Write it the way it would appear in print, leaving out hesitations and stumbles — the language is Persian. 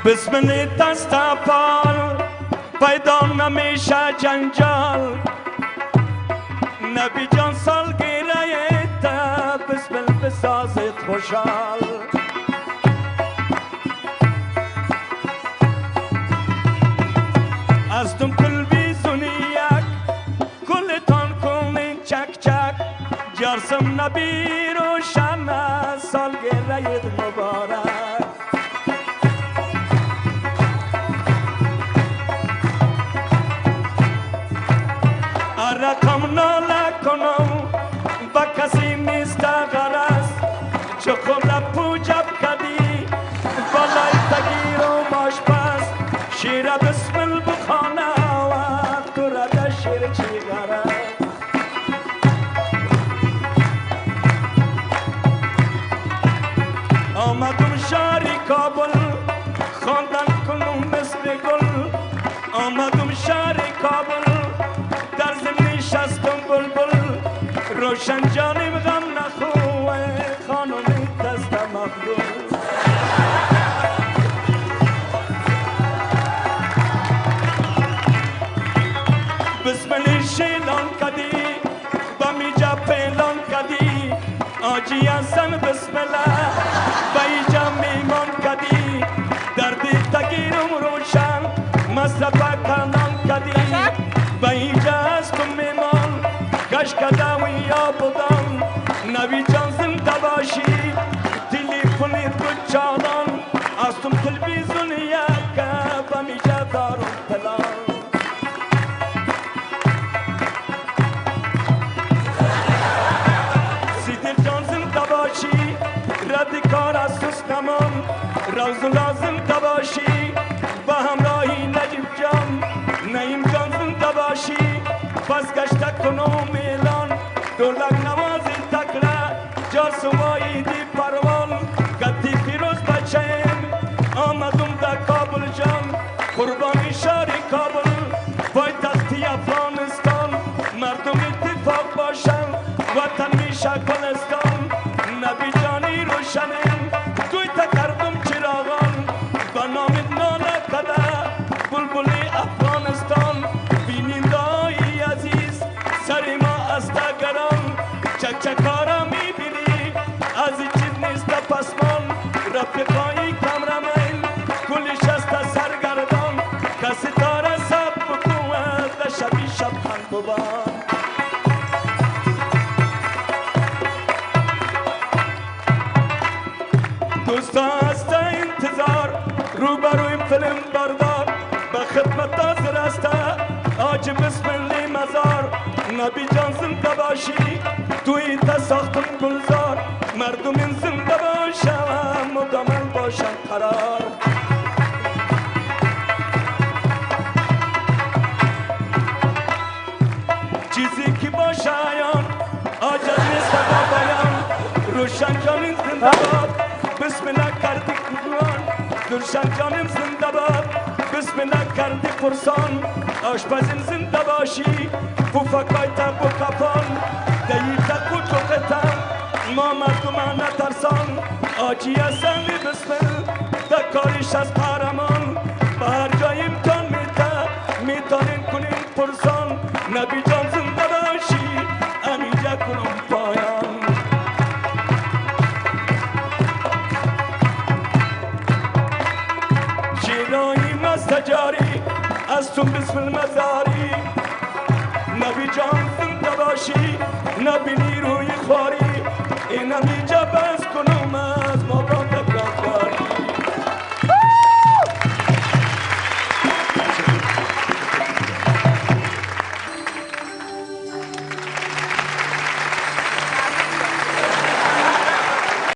بسم دست پال پیدا نمیشه جنجال نبی جان سالگیره تا بسم بسازت خوشحال از دم تلویزیونی یک کلتان کنین چک چک جرسم نبی روشن سالگیره مبارک رقم ناله کنم با کسی نیست غرض چه خود را پوجب کردی بالای تگیر و ماشپس شیر بسمل بخانه و تو را ده شیر چی غرض آمدم شهری کابل خواندن کنم مثل گل آمدم شهری کابل در زمین شستم بلبل روشن جانم غم نخوه خانمی دست مقبول بسملی شیلان کدی بمی جا پیلان کدی آجی هستن بسمله بایی جا میمان کدی دردی تگیرم روشن مصرف کنان کدی و اینجا هستم میمان کش کدم و یا بودم نبی جان زنده باشی تلیفونی تو چانان هستم تلویزیون یک و اینجا دارم پلان سیدر جان زنده باشی رد کار از سستمان روز لازم باشی با همراهی نجیب جان نعیم جان زنده باشی پس گشته کنم میلان دولک نوازی تکره جا سوایی دی پروان گتی پیروز بچهیم آمدم در کابل جان قربانی شهری کابل پای تختی افغانستان مردم اتفاق باشن وطن میشه گلستان نبی جانی روشنیم توی تکردم چراغان با نام ناله کده بلبلی افغانستان بیننده‌های عزیز سر ما است گران چک چکارا میبینی از این چیز نیست پسمان رفیقای کمرمین کلش است سرگردان کسی داره سب بکوه شبی شب خند ببان دوستا هست انتظار روبروی فیلم بردار به خدمت حاضر است آج بسم الله مزار نبی جان زنده باشی توی تا ساختم گلزار مردم این زنده باشم مدامن باشم قرار چیزی که باشه آیان آجت نیست تا بیان روشن جانین زنده باد بسم الله کردی کدوان درشن جانم زنده باد بسم الله کردی فرسان آشپزیم زنده باشی پوفکای تا بو کفان دیی تا کچو قطن ما مردم نترسان آجی هستن بسم تا کاریش از قهرمان به هر جای امکان میتانین کنین پرسان نبی جان زنده باشی همینجا کنم پایان شیرایی مستجاری از تو بسم المزاری نبی جان زنده باشی نبی نیروی خواری اینم اینجا بس کنم